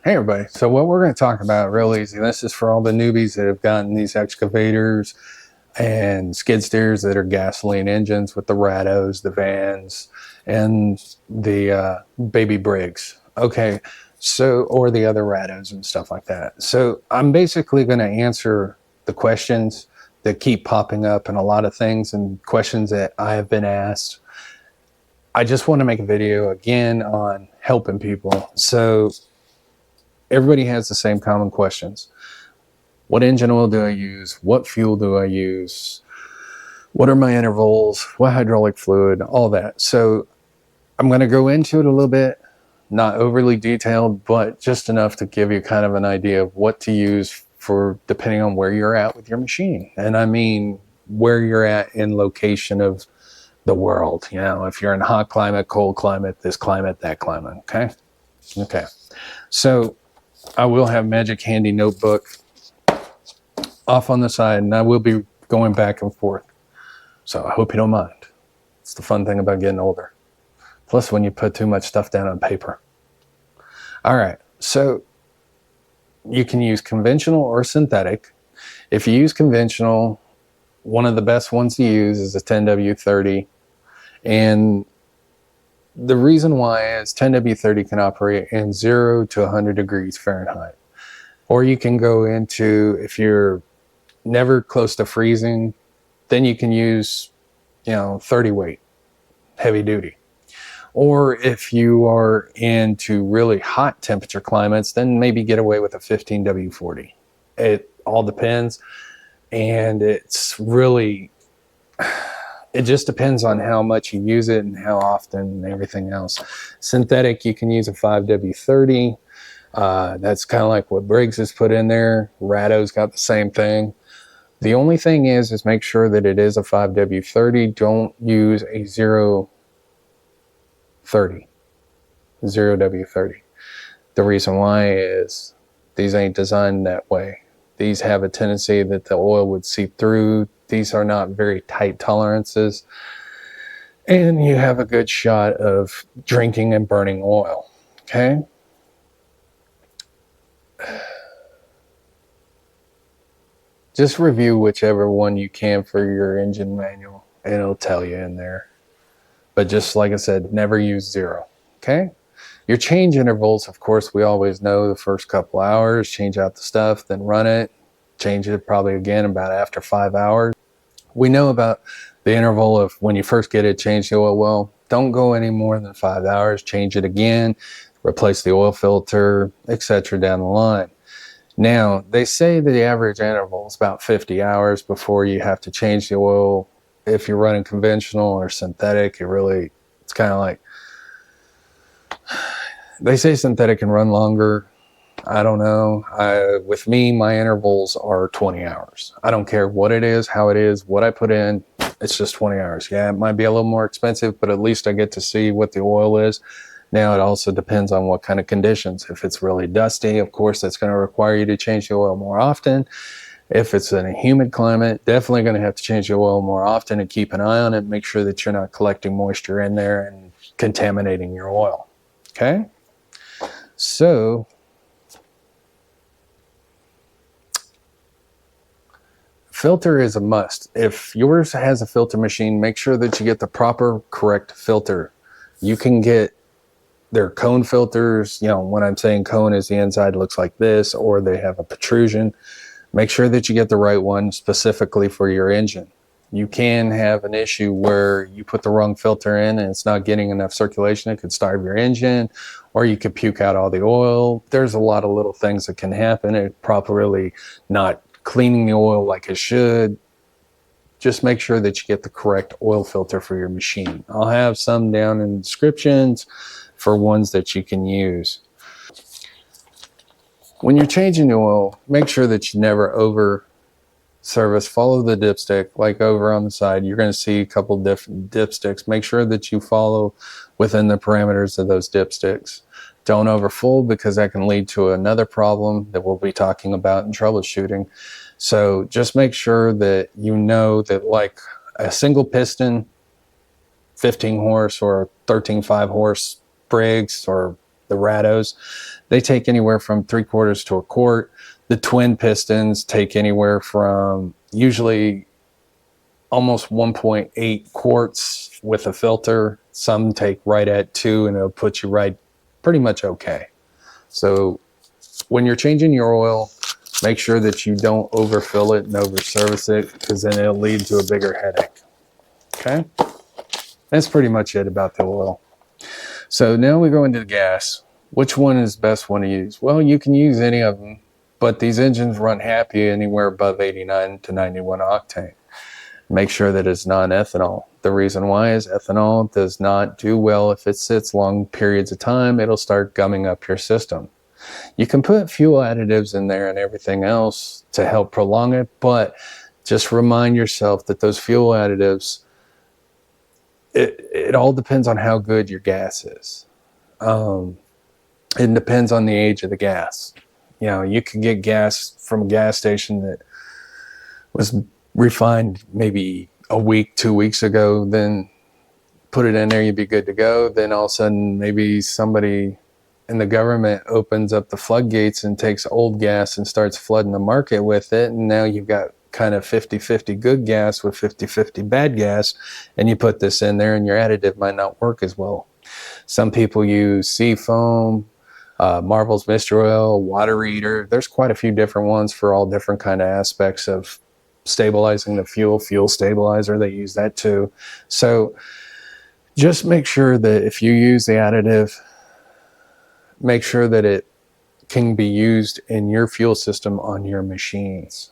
Hey everybody, so what we're going to talk about real easy, this is for all the newbies that have gotten these excavators and skid steers that are gasoline engines with the Rados, the vans, and the baby Briggs. Okay, so, or the other Rados and stuff like that. So I'm basically going to answer the questions that keep popping up and a lot of things and questions that I have been asked. I just want to make a video again on helping people. So everybody has the same common questions. What engine oil do I use? What fuel do I use? What are my intervals? What hydraulic fluid? All that. So I'm going to go into it a little bit, not overly detailed, but just enough to give you kind of an idea of what to use for depending on where you're at with your machine. And I mean where you're at in location of the world. You know, if you're in hot climate, cold climate, this climate, that climate. Okay. Okay. So I will have Magic Handy Notebook off on the side, and I will be going back and forth. So I hope you don't mind. It's the fun thing about getting older. Plus when you put too much stuff down on paper. All right, so you can use conventional or synthetic. If you use conventional, one of the best ones to use is a 10W30. And the reason why is 10W30 can operate in 0 to 100 degrees Fahrenheit. Or you can go into, if you're never close to freezing, then you can use, 30 weight, heavy duty. Or if you are into really hot temperature climates, then maybe get away with a 15W40. It all depends. And it's really, it just depends on how much you use it and how often and everything else. Synthetic, you can use a 5W30. That's kind of like what Briggs has put in there. Rado's got the same thing. The only thing is make sure that it is a 5W30. Don't use a 0W30. The reason why is these ain't designed that way. These have a tendency that the oil would seep through. These are not very tight tolerances. And you have a good shot of drinking and burning oil. Okay? Just review whichever one you can for your engine manual, and it'll tell you in there. But just like I said, never use 0. Okay? Your change intervals, of course, we always know the first couple hours, change out the stuff, then run it, change it probably again about after 5 hours. We know about the interval of when you first get it, change the oil well. Don't go any more than 5 hours, change it again, replace the oil filter, etc. down the line. Now, they say that the average interval is about 50 hours before you have to change the oil. If you're running conventional or synthetic, it's kind of like, they say synthetic can run longer. I don't know. With me, my intervals are 20 hours. I don't care what it is, how it is, what I put in. It's just 20 hours. Yeah, it might be a little more expensive, but at least I get to see what the oil is. Now, it also depends on what kind of conditions. If it's really dusty, of course, that's going to require you to change the oil more often. If it's in a humid climate, definitely going to have to change the oil more often and keep an eye on it. Make sure that you're not collecting moisture in there and contaminating your oil. Okay? So, filter is a must. If yours has a filter machine, make sure that you get the proper, correct filter. You can get their cone filters. When I'm saying cone is the inside looks like this, or they have a protrusion. Make sure that you get the right one specifically for your engine. You can have an issue where you put the wrong filter in and it's not getting enough circulation. It could starve your engine, or you could puke out all the oil. There's a lot of little things that can happen. It properly not cleaning the oil like it should. Just make sure that you get the correct oil filter for your machine. I'll have some down in the descriptions for ones that you can use. When you're changing the oil, make sure that you never over service. Follow the dipstick. Like over on the side, you're going to see a couple different dipsticks. Make sure that you follow within the parameters of those dipsticks. Don't overfull, because that can lead to another problem that we'll be talking about in troubleshooting. So just make sure that you know that, like a single piston, 15 horse or 13.5 horse Briggs or the rados, they take anywhere from 3/4 to a quart. The twin pistons take anywhere from usually almost 1.8 quarts with a filter. Some take right at 2, and it'll put you right pretty much okay. So when you're changing your oil, make sure that you don't overfill it and overservice it, because then it'll lead to a bigger headache. Okay? That's pretty much it about the oil. So now we go into the gas. Which one is the best one to use? Well, you can use any of them, but these engines run happy anywhere above 89 to 91 octane. Make sure that it's non-ethanol. The reason why is ethanol does not do well if it sits long periods of time. It'll start gumming up your system. You can put fuel additives in there and everything else to help prolong it, but just remind yourself that those fuel additives, it all depends on how good your gas is. It depends on the age of the gas. You know, you can get gas from a gas station that was refined maybe a week, 2 weeks ago, then put it in there, you'd be good to go. Then all of a sudden, maybe somebody in the government opens up the floodgates and takes old gas and starts flooding the market with it. And now you've got kind of 50-50 good gas with 50-50 bad gas. And you put this in there and your additive might not work as well. Some people use sea foam, Marvel's Mystery Oil, water eater. There's quite a few different ones for all different kind of aspects of stabilizing the fuel stabilizer. They use that too. So just make sure that if you use the additive, make sure that it can be used in your fuel system on your machines.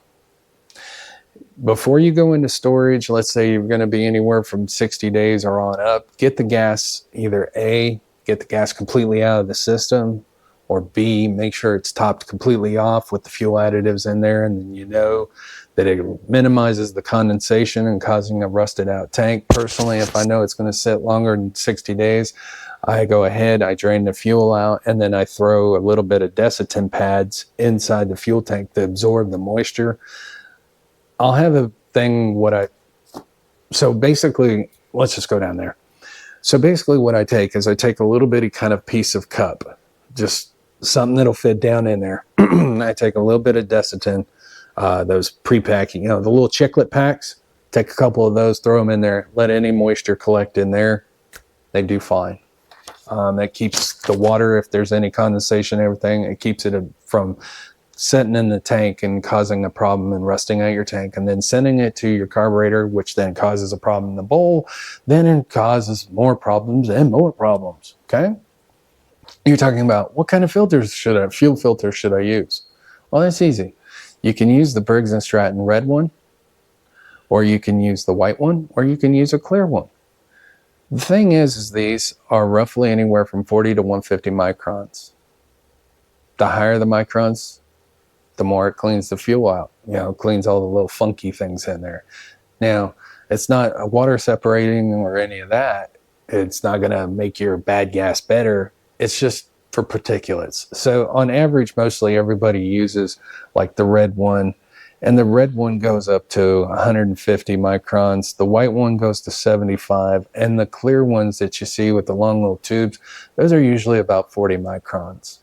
Before you go into storage, let's say you're going to be anywhere from 60 days or on up, get the gas, either A, get the gas completely out of the system, or B, make sure it's topped completely off with the fuel additives in there, and then you know that it minimizes the condensation and causing a rusted out tank. Personally, if I know it's going to sit longer than 60 days, I go ahead, I drain the fuel out, and then I throw a little bit of Desitin pads inside the fuel tank to absorb the moisture. I'll have a thing so basically, let's just go down there. So basically what I take is I take a little bitty kind of piece of cup, just something that'll fit down in there. I take a little bit of Desitin, those pre-packing, the little chiclet packs, take a couple of those, throw them in there, let any moisture collect in there. They do fine. That keeps the water, if there's any condensation and everything, it keeps it from setting in the tank and causing a problem and rusting out your tank, and then sending it to your carburetor, which then causes a problem in the bowl. Then it causes more problems and more problems. Okay? You're talking about what kind of fuel filters should I use? Well, that's easy. You can use the Briggs & Stratton red one, or you can use the white one, or you can use a clear one. The thing is these are roughly anywhere from 40 to 150 microns. The higher the microns, the more it cleans the fuel out. Cleans all the little funky things in there. Now, it's not a water separating or any of that. It's not going to make your bad gas better. It's just for particulates. So on average, mostly everybody uses like the red one, and the red one goes up to 150 microns. The white one goes to 75, and the clear ones that you see with the long little tubes, those are usually about 40 microns.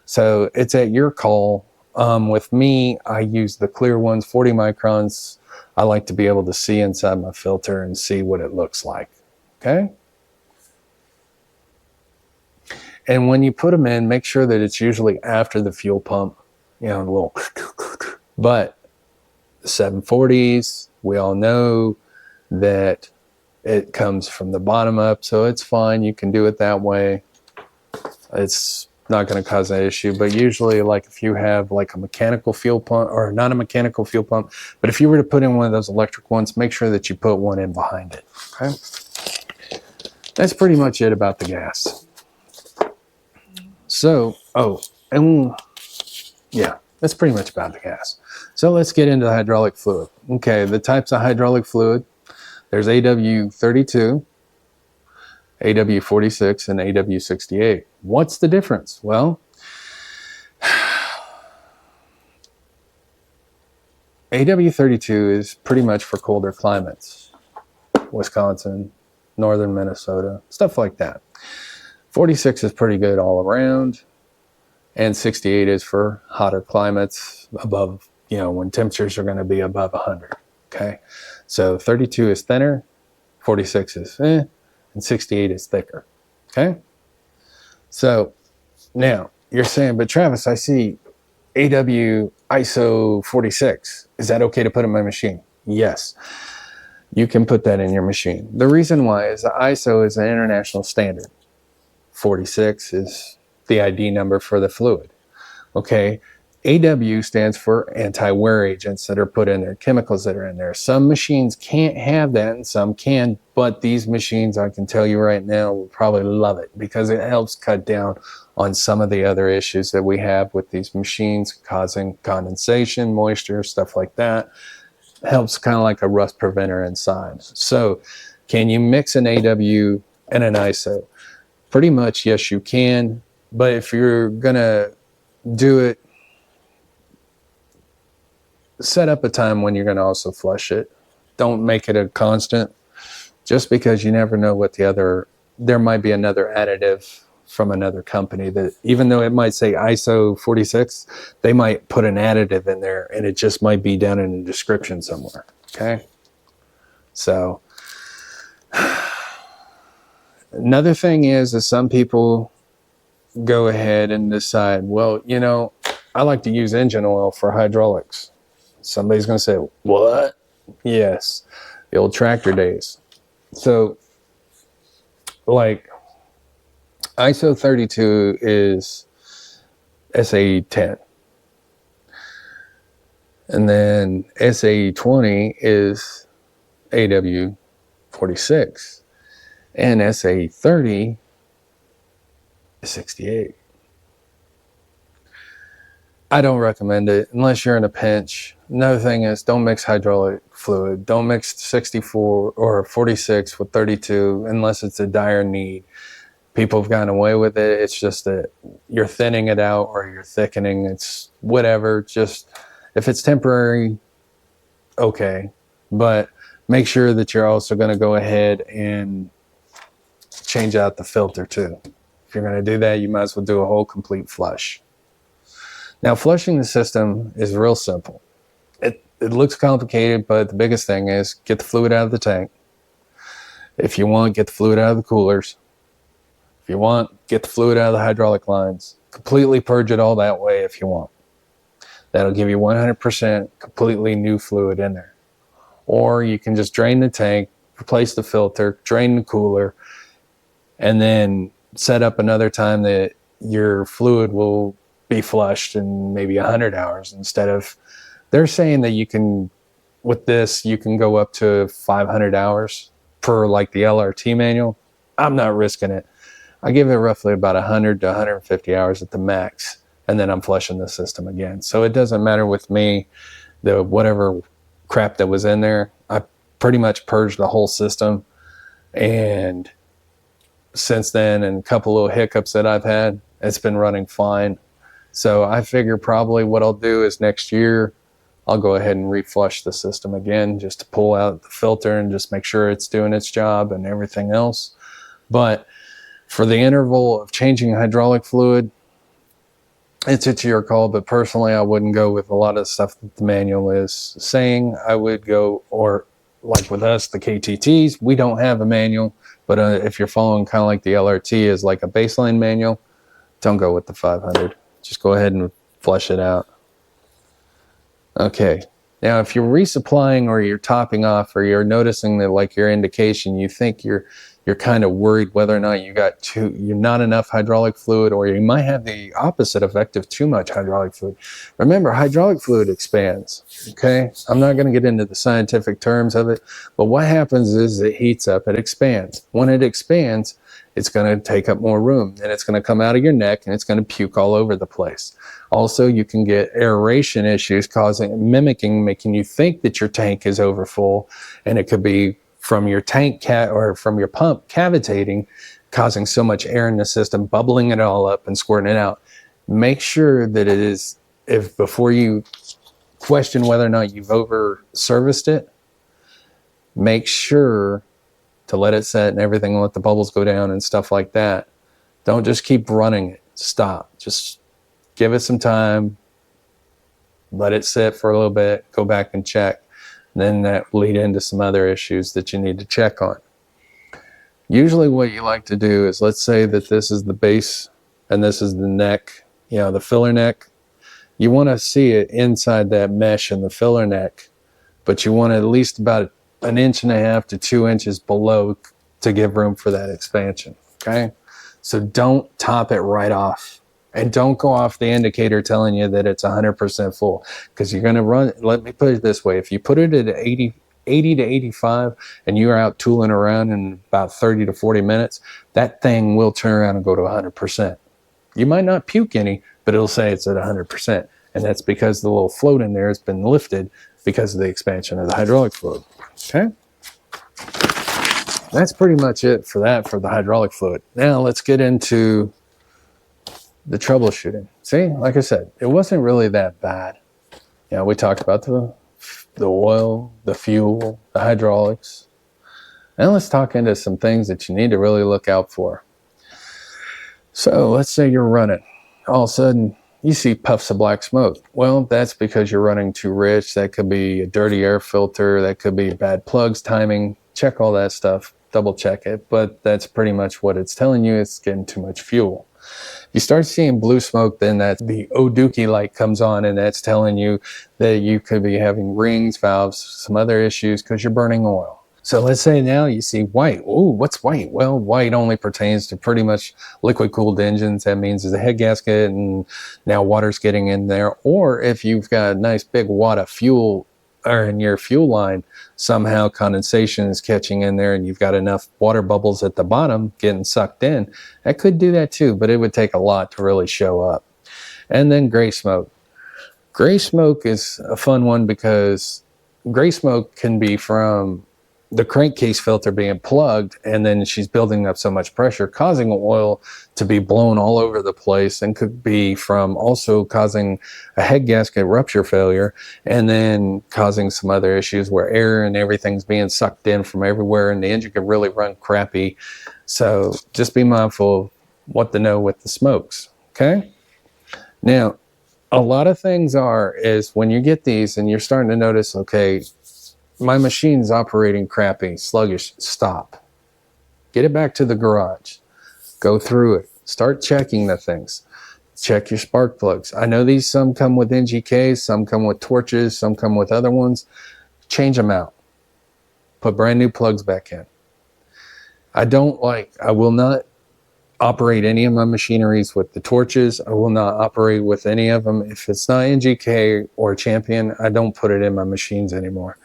So it's at your call. With me, I use the clear ones, 40 microns. I like to be able to see inside my filter and see what it looks like. Okay? And when you put them in, make sure that it's usually after the fuel pump, a little. But the 740s, we all know that it comes from the bottom up, so it's fine. You can do it that way. It's not going to cause an issue. But usually, like if you have like a mechanical fuel pump, or not a mechanical fuel pump, but if you were to put in one of those electric ones, make sure that you put one in behind it. Okay? That's pretty much it about the gas. So, that's pretty much about the gas. So let's get into the hydraulic fluid. Okay, the types of hydraulic fluid, there's AW32, AW46, and AW68. What's the difference? Well, AW32 is pretty much for colder climates. Wisconsin, northern Minnesota, stuff like that. 46 is pretty good all around, and 68 is for hotter climates above, when temperatures are going to be above 100. Okay, so 32 is thinner, 46 is and 68 is thicker. Okay, so now you're saying, but Travis, I see AW ISO 46. Is that okay to put in my machine? Yes, you can put that in your machine. The reason why is the ISO is an international standard. 46 is the ID number for the fluid. Okay, AW stands for anti-wear agents that are put in there, chemicals that are in there. Some machines can't have that and some can, but these machines, I can tell you right now, will probably love it because it helps cut down on some of the other issues that we have with these machines causing condensation, moisture, stuff like that. It helps kind of like a rust preventer inside. So can you mix an AW and an ISO? Pretty much, yes, you can. But if you're going to do it, set up a time when you're going to also flush it. Don't make it a constant, just because you never know what there might be another additive from another company that, even though it might say ISO 46, they might put an additive in there and it just might be down in the description somewhere. Okay. So another thing is some people go ahead and decide, well, I like to use engine oil for hydraulics. Somebody's going to say, what? Yes, the old tractor days. So, like, ISO 32 is SA 10. And then SA 20 is AW 46. And SA 30 is 68. I don't recommend it unless you're in a pinch. Another thing is, don't mix hydraulic fluid. Don't mix 64 or 46 with 32 unless it's a dire need. People have gotten away with it. It's just that you're thinning it out or you're thickening. It's whatever. Just if it's temporary, okay. But make sure that you're also going to go ahead and change out the filter too. If you're going to do that, you might as well do a whole complete flush. Now, flushing the system is real simple. It looks complicated, but the biggest thing is get the fluid out of the tank. If you want, get the fluid out of the coolers. If you want, get the fluid out of the hydraulic lines. Completely purge it all that way if you want. That'll give you 100% completely new fluid in there. Or you can just drain the tank, replace the filter, drain the cooler, and then set up another time that your fluid will be flushed in maybe 100 hours instead of, they're saying that you can, with this, you can go up to 500 hours per like the LRT manual. I'm not risking it. I give it roughly about 100 to 150 hours at the max, and then I'm flushing the system again. So it doesn't matter with me, whatever crap that was in there, I pretty much purged the whole system. And since then, and a couple little hiccups that I've had, it's been running fine. So I figure probably what I'll do is next year, I'll go ahead and reflush the system again just to pull out the filter and just make sure it's doing its job and everything else. But for the interval of changing hydraulic fluid, it's to your call. But personally, I wouldn't go with a lot of stuff that the manual is saying. I would go, or like with us, the KTTs, we don't have a manual. But if you're following kind of like the LRT is like a baseline manual, don't go with the 500. Just go ahead and flush it out. Okay. Now, if you're resupplying or you're topping off or you're noticing that like your indication, you think you're kind of worried whether or not you're not enough hydraulic fluid, or you might have the opposite effect of too much hydraulic fluid. Remember, hydraulic fluid expands, okay? I'm not going to get into the scientific terms of it, but what happens is it heats up, it expands. When it expands, it's going to take up more room, and it's going to come out of your neck, and it's going to puke all over the place. Also, you can get aeration issues making you think that your tank is overfull, and it could be from your tank or from your pump cavitating, causing so much air in the system, bubbling it all up and squirting it out. Make sure that it is, before you question whether or not you've over-serviced it, make sure to let it set and everything, let the bubbles go down and stuff like that. Don't just keep running it. Stop. Just give it some time. Let it sit for a little bit. Go back and check. Then that will lead into some other issues that you need to check on. Usually what you like to do is, let's say that this is the base and this is the neck, the filler neck. You want to see it inside that mesh in the filler neck, but you want it at least about 1.5 to 2 inches below to give room for that expansion, okay? So don't top it right off, and don't go off the indicator telling you that it's 100% full, because you're going to run, let me put it this way, if you put it at 80 to 85 and you're out tooling around in about 30 to 40 minutes, that thing will turn around and go to 100%. You might not puke any, but it'll say it's at 100%. And that's because the little float in there has been lifted because of the expansion of the hydraulic fluid. Okay? That's pretty much it for that, for the hydraulic fluid. Now let's get into the troubleshooting. See, like I said, it wasn't really that bad. We talked about the oil, the fuel, the hydraulics. Now let's talk into some things that you need to really look out for. So let's say you're running. All of a sudden, you see puffs of black smoke. Well, that's because you're running too rich. That could be a dirty air filter. That could be bad plugs, timing. Check all that stuff. Double check it. But that's pretty much what it's telling you. It's getting too much fuel. If you start seeing blue smoke, then that's the Oduki light comes on, and that's telling you that you could be having rings, valves, some other issues because you're burning oil. So let's say now you see white. Oh, what's white? Well, white only pertains to pretty much liquid-cooled engines. That means there's a head gasket and now water's getting in there. Or if you've got a nice big wad of fuel or in your fuel line, somehow condensation is catching in there and you've got enough water bubbles at the bottom getting sucked in. That could do that too, but it would take a lot to really show up. And then gray smoke. Gray smoke is a fun one because gray smoke can be from the crankcase filter being plugged, and then she's building up so much pressure, causing oil to be blown all over the place, and could be from also causing a head gasket rupture failure, and then causing some other issues where air and everything's being sucked in from everywhere, and the engine could really run crappy. So just be mindful of what to know with the smokes, okay? Now, a lot of things is when you get these and you're starting to notice, okay, my machine's operating crappy, sluggish, stop. Get it back to the garage. Go through it. Start checking the things. Check your spark plugs. I know these, some come with NGKs, some come with torches, some come with other ones. Change them out. Put brand new plugs back in. I will not operate any of my machineries with the torches. I will not operate with any of them. If it's not NGK or Champion, I don't put it in my machines anymore.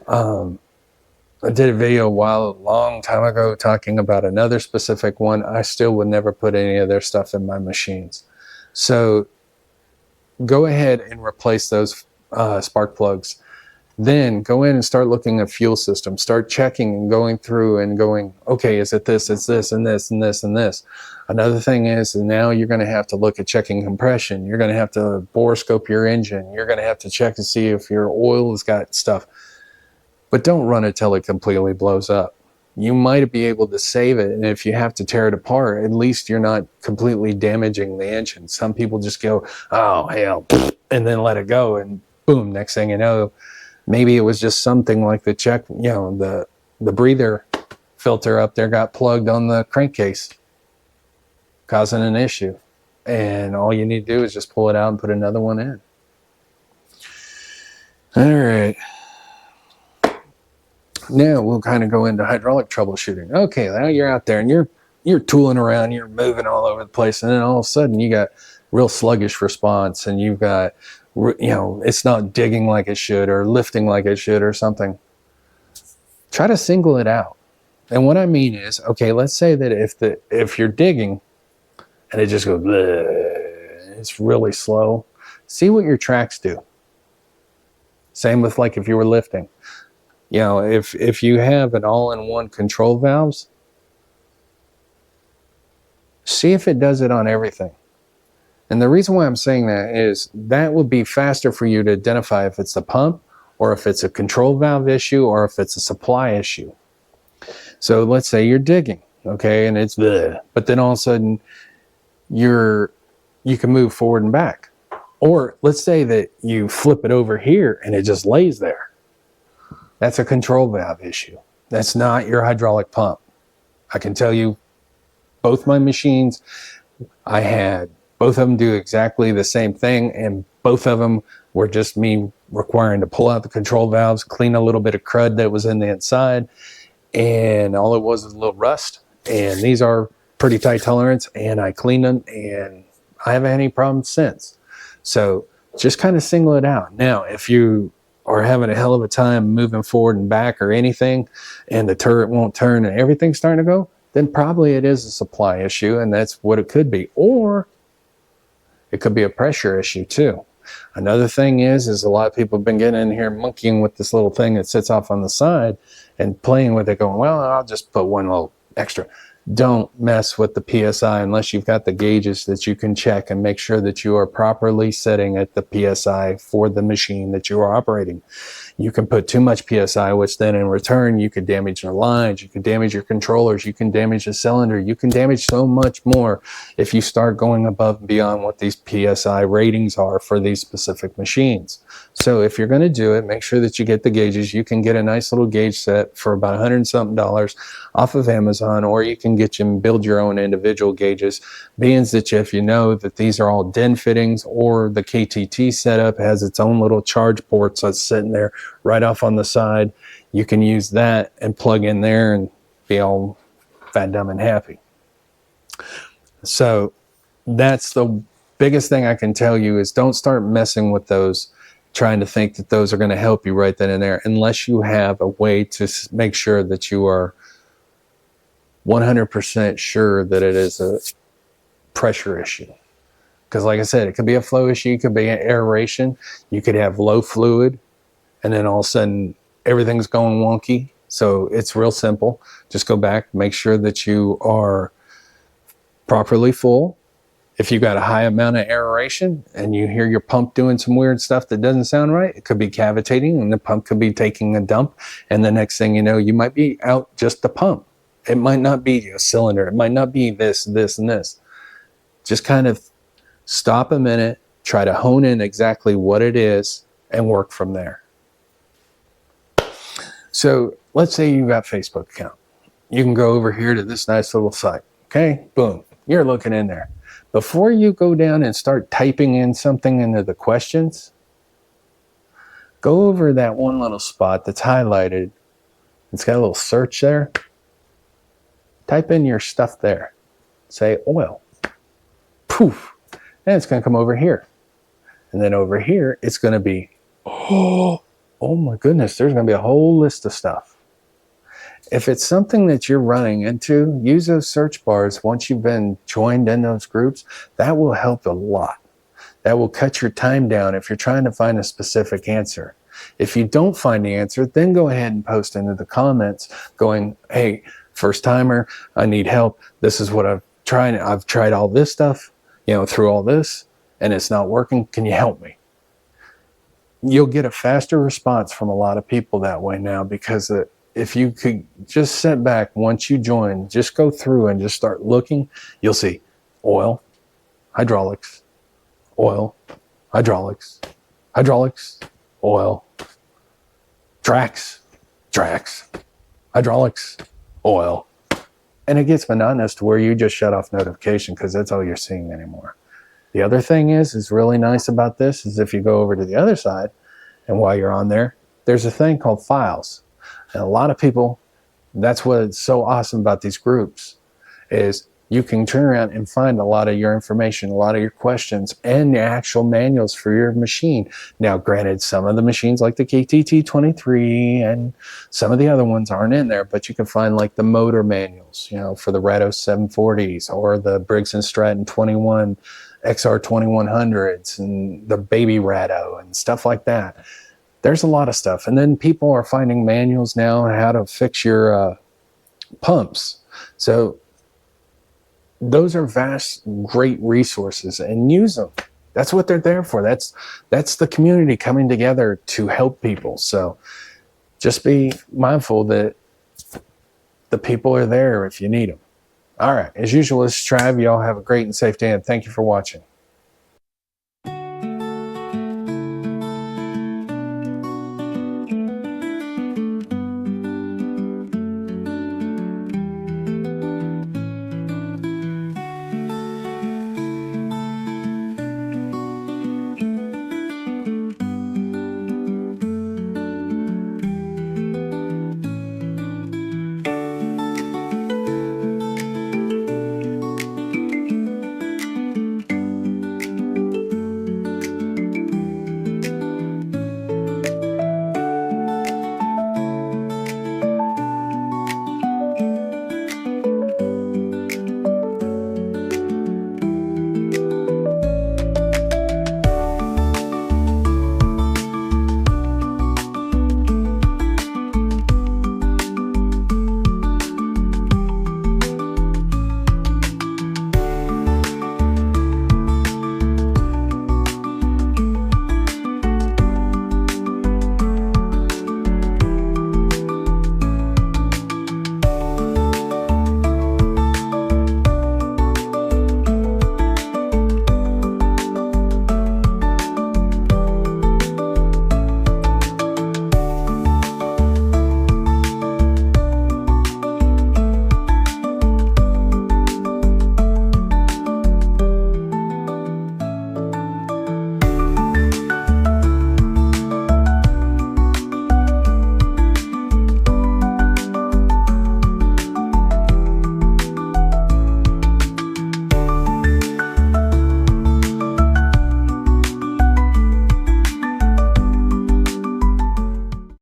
I did a video a long time ago talking about another specific one. I still would never put any of their stuff in my machines. So go ahead and replace those spark plugs. Then go in and start looking at fuel systems. Start checking and going through and going, okay, is it this, it's this, and this, and this, and this. Another thing is now you're going to have to look at checking compression. You're going to have to bore scope your engine. You're going to have to check to see if your oil has got stuff. But don't run it till it completely blows up. You might be able to save it, and if you have to tear it apart, at least you're not completely damaging the engine. Some people just go, oh, hell, and then let it go, and boom, next thing you know, maybe it was just something like the breather filter up there got plugged on the crankcase, causing an issue. And all you need to do is just pull it out and put another one in. All right. Now we'll kind of go into hydraulic troubleshooting. Okay, now you're out there and you're tooling around, you're moving all over the place, and then all of a sudden you got real sluggish response, and you've got, it's not digging like it should or lifting like it should or something. Try to single it out. And what I mean is, okay, let's say that if you're digging and it just goes, bleh, it's really slow, see what your tracks do. Same with like if you were lifting. If you have an all-in-one control valves, see if it does it on everything. And the reason why I'm saying that is that would be faster for you to identify if it's the pump or if it's a control valve issue or if it's a supply issue. So let's say you're digging okay, and it's bleh. But then all of a sudden you can move forward and back. Or let's say that you flip it over here and it just lays there. That's a control valve issue. That's not your hydraulic pump. I can tell you, both my machines, I had both of them do exactly the same thing, and both of them were just me requiring to pull out the control valves, clean a little bit of crud that was in the inside, and all it was a little rust. And these are pretty tight tolerance, and I cleaned them, and I haven't had any problems since. So just kind of single it out. Now, if you are having a hell of a time moving forward and back or anything, and the turret won't turn and everything's starting to go, then probably it is a supply issue, and that's what it could be. Or it could be a pressure issue too. Another thing is a lot of people have been getting in here monkeying with this little thing that sits off on the side and playing with it, going, well, I'll just put one little extra. Don't mess with the PSI unless you've got the gauges that you can check and make sure that you are properly setting at the PSI for the machine that you are operating. You can put too much PSI, which then in return, you could damage your lines, you can damage your controllers, you can damage the cylinder, you can damage so much more if you start going above and beyond what these PSI ratings are for these specific machines. So if you're going to do it, make sure that you get the gauges. You can get a nice little gauge set for about $100 and something off of Amazon, or you can get you and build your own individual gauges. Being that if you know that these are all den fittings, or the KTT setup has its own little charge ports that's sitting there right off on the side, you can use that and plug in there and be all fat, dumb, and happy. So that's the biggest thing I can tell you is don't start messing with those, trying to think that those are going to help you right then and there, unless you have a way to make sure that you are 100% sure that it is a pressure issue. Because like I said, it could be a flow issue, it could be an aeration, you could have low fluid, and then all of a sudden everything's going wonky. So it's real simple. Just go back, make sure that you are properly full. If you got a high amount of aeration and you hear your pump doing some weird stuff that doesn't sound right, it could be cavitating and the pump could be taking a dump. And the next thing you know, you might be out just the pump. It might not be a cylinder. It might not be this, this, and this. Just kind of stop a minute, try to hone in exactly what it is and work from there. So let's say you've got a Facebook account. You can go over here to this nice little site. Okay, boom, you're looking in there. Before you go down and start typing in something into the questions, go over that one little spot that's highlighted. It's got a little search there. Type in your stuff there. Say oil. Poof. And it's going to come over here. And then over here, it's going to be, oh my goodness, there's going to be a whole list of stuff. If it's something that you're running into, use those search bars once you've been joined in those groups. That will help a lot. That will cut your time down if you're trying to find a specific answer. If you don't find the answer, then go ahead and post into the comments going, hey, first timer, I need help. This is what I've tried. I've tried all this stuff, through all this, and it's not working. Can you help me? You'll get a faster response from a lot of people that way now, because if you could just sit back once you join, just go through and just start looking, you'll see oil, hydraulics, oil, hydraulics, hydraulics, oil, tracks, hydraulics, oil. And it gets monotonous to where you just shut off notification because that's all you're seeing anymore. The other thing is really nice about this is if you go over to the other side, and while you're on there, there's a thing called files. And a lot of people, that's what's so awesome about these groups, is you can turn around and find a lot of your information, a lot of your questions, and the actual manuals for your machine. Now, granted, some of the machines like the KTT-23 and some of the other ones aren't in there, but you can find like the motor manuals, for the Rados 740s or the Briggs & Stratton 21 XR 2100s and the baby Rado and stuff like that. There's a lot of stuff. And then people are finding manuals now on how to fix your pumps. So those are vast, great resources, and use them. That's what they're there for. That's the community coming together to help people. So just be mindful that the people are there if you need them. All right. As usual, this is Trav. Y'all have a great and safe day, and thank you for watching.